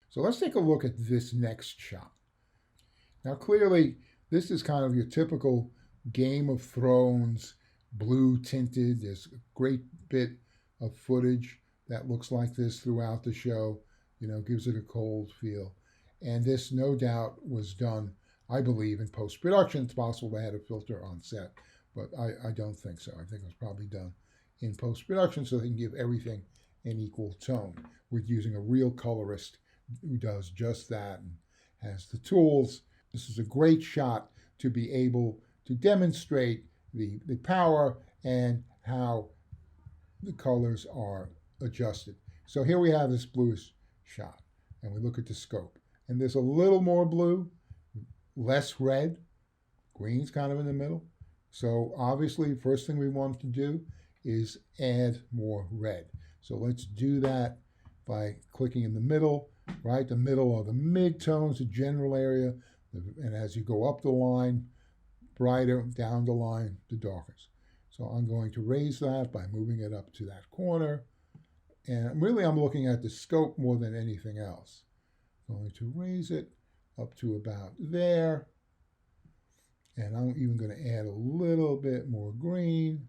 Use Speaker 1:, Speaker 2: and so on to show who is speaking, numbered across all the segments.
Speaker 1: So let's take a look at this next shot. Now, clearly, this is kind of your typical Game of Thrones blue tinted. There's a great bit of footage that looks like this throughout the show, gives it a cold feel. And this, no doubt, was done, I believe, in post production. It's possible they had a filter on set, but I don't think so. I think it was probably done in post production so they can give everything an equal tone. We're using a real colorist who does just that and has the tools. This is a great shot to be able to demonstrate the power and how the colors are adjusted. So here we have this bluish shot, and we look at the scope. And there's a little more blue, less red, green's kind of in the middle. So obviously, first thing we want to do is add more red. So let's do that by clicking in the middle, right? The middle are the mid-tones, the general area, and as you go up the line, brighter, down the line, the darkest. So I'm going to raise that by moving it up to that corner. And really, I'm looking at the scope more than anything else. I'm going to raise it up to about there. And I'm even going to add a little bit more green.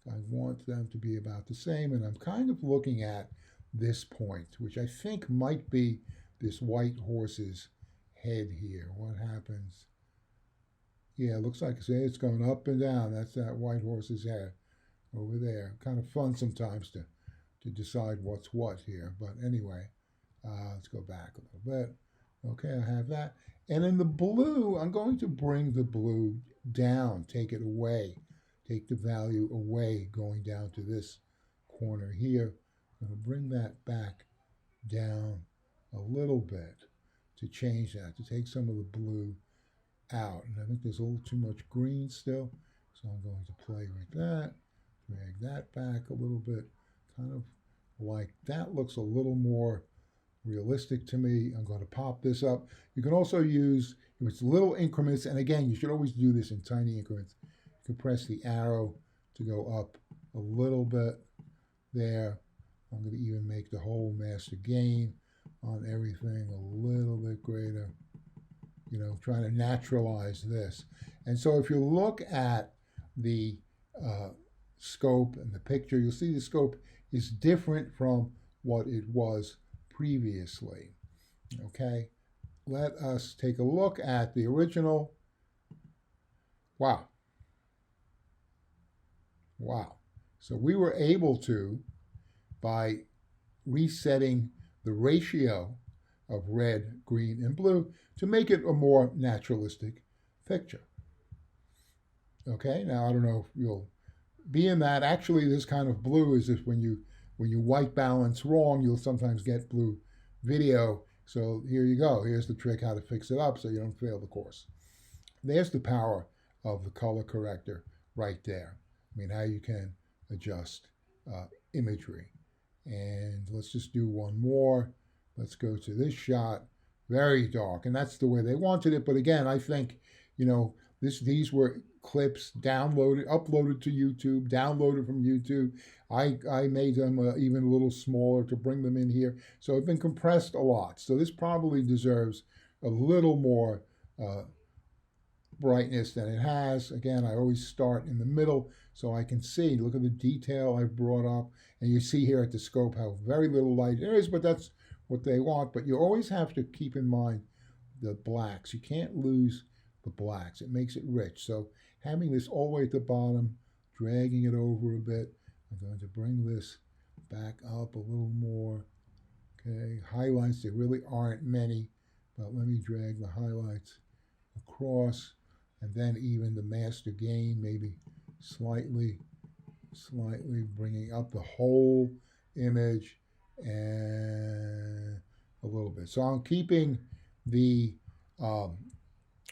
Speaker 1: I want them to be about the same. And I'm kind of looking at this point, which I think might be this white horse's head here. What happens? Yeah, it looks like it's going up and down. That's that white horse's head over there. Kind of fun sometimes to decide what's what here. But anyway, let's go back a little bit. Okay, I have that. And in the blue, I'm going to bring the blue down, take it away, take the value away, going down to this corner here. I'm going to bring that back down a little bit to change that, to take some of the blue out. And I think there's a little too much green still. So I'm going to play with that, drag that back a little bit, kind of like that looks a little more realistic to me. I'm going to pop this up. You can also use, if it's little increments, and again, you should always do this in tiny increments. You can press the arrow to go up a little bit there. I'm going to even make the whole master gain on everything a little bit greater, trying to naturalize this. And so if you look at the scope and the picture, you'll see the scope is different from what it was previously. Okay, let us take a look at the original. Wow. Wow. So we were able to, by resetting the ratio of red, green, and blue, to make it a more naturalistic picture. Okay, now I don't know if you'll be in that. Actually, this kind of blue is if when you white balance wrong, you'll sometimes get blue video. So here you go. Here's the trick how to fix it up so you don't fail the course. There's the power of the color corrector right there. I mean, how you can adjust imagery. And let's just do one more. Let's go to this shot. Very dark, and that's the way they wanted it. But again, I think, these were clips downloaded, uploaded to YouTube, downloaded from YouTube. I made them even a little smaller to bring them in here. So it's been compressed a lot. So this probably deserves a little more brightness than it has. Again, I always start in the middle so I can see. Look at the detail I've brought up. And you see here at the scope how very little light there is, but that's what they want. But you always have to keep in mind the blacks. You can't lose the blacks. It makes it rich. So having this all the way at the bottom, dragging it over a bit. I'm going to bring this back up a little more. Okay, highlights, there really aren't many, but let me drag the highlights across, and then even the master gain, maybe slightly bringing up the whole image and a little bit. So I'm keeping the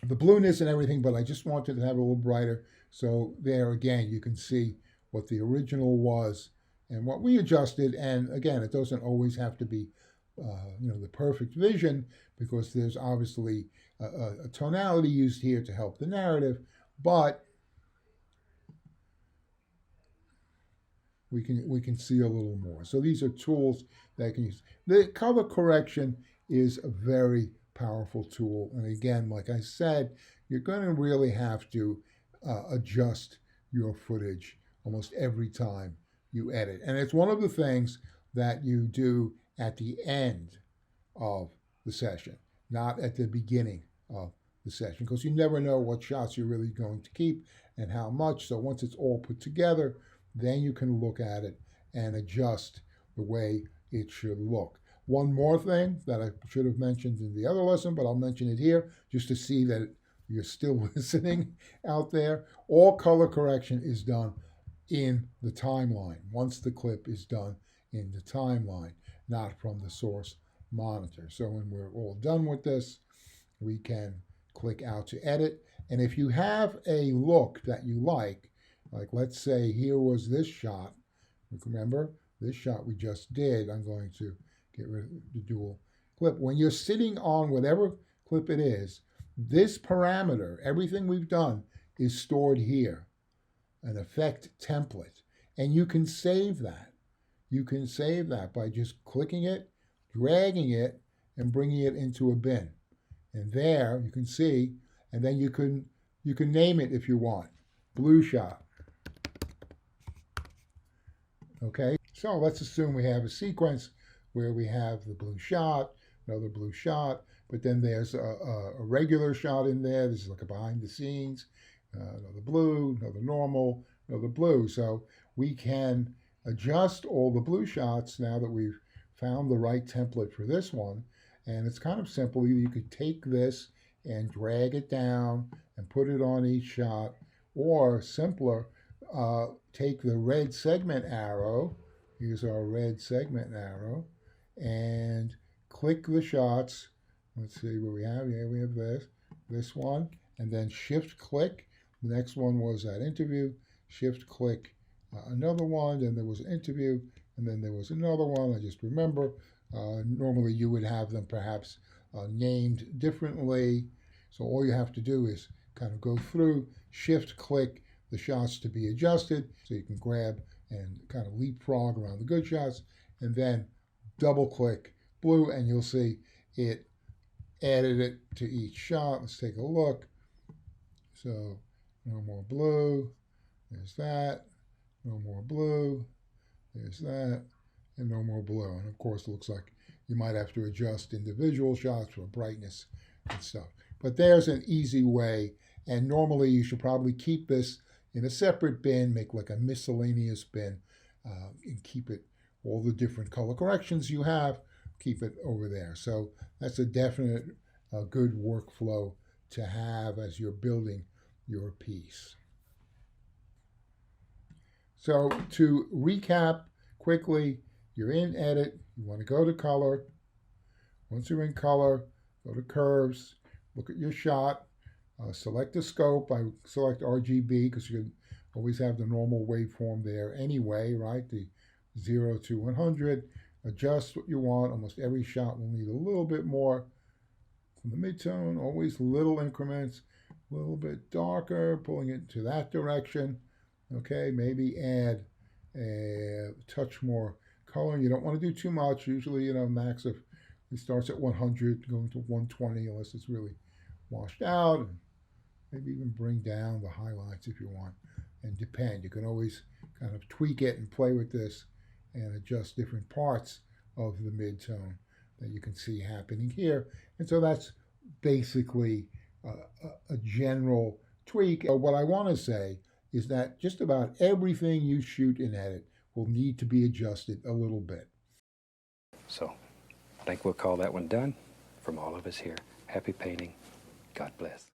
Speaker 1: blueness and everything, but I just wanted to have it a little brighter. So there again, you can see what the original was and what we adjusted. And again, it doesn't always have to be the perfect vision, because there's obviously a tonality used here to help the narrative, but we can see a little more. So these are tools that I can use. The color correction is a very powerful tool. And again, like I said, you're going to really have to adjust your footage almost every time you edit. And it's one of the things that you do at the end of the session, not at the beginning of the session, because you never know what shots you're really going to keep and how much. So once it's all put together, then you can look at it and adjust the way it should look. One more thing that I should have mentioned in the other lesson, but I'll mention it here just to see that you're still listening out there. All color correction is done in the timeline, once the clip is done in the timeline, not from the source monitor. So when we're all done with this, we can click out to edit. And if you have a look that you like let's say here was this shot, remember this shot we just did, I'm going to get rid of the dual clip. When you're sitting on whatever clip it is, this parameter, everything we've done, is stored here, an effect template. And you can save that. You can save that by just clicking it, dragging it, and bringing it into a bin. And there you can see, and then you can name it if you want. Blue shot. Okay, so let's assume we have a sequence where we have the blue shot, another blue shot, but then there's a regular shot in there. This is like a behind the scenes, another blue, another normal, another blue. So we can adjust all the blue shots now that we've found the right template for this one. And it's kind of simple. You could take this and drag it down and put it on each shot, or simpler, take the red segment arrow, here's our red segment arrow, and click the shots. Let's see what we have. Yeah, we have this one, and then shift click. The next one was that interview. Shift click another one, then there was an interview, and then there was another one. I just remember. Normally you would have them perhaps named differently. So all you have to do is kind of go through, shift click the shots to be adjusted, so you can grab and kind of leapfrog around the good shots, and then double click blue, and you'll see it added it to each shot. Let's take a look. So no more blue, there's that, no more blue, there's that, and no more blue. And of course it looks like you might have to adjust individual shots for brightness and stuff. But there's an easy way, and normally you should probably keep this in a separate bin, make like a miscellaneous bin, and keep it, all the different color corrections you have, keep it over there. So that's a definite good workflow to have as you're building your piece. So to recap quickly, you're in edit, you want to go to color. Once you're in color, go to curves, look at your shot, select the scope. I select RGB because you can always have the normal waveform there anyway, right? The 0 to 100. Adjust what you want. Almost every shot will need a little bit more from the midtone, always little increments, a little bit darker, pulling it to that direction. Okay, maybe add a touch more color. You don't want to do too much. Usually, max of, it starts at 100, going to 120 unless it's really washed out. And maybe even bring down the highlights if you want. And depend. You can always kind of tweak it and play with this and adjust different parts of the midtone that you can see happening here. And so that's basically a general tweak. What I want to say is that just about everything you shoot and edit will need to be adjusted a little bit.
Speaker 2: So I think we'll call that one done. From all of us here, happy painting. God bless.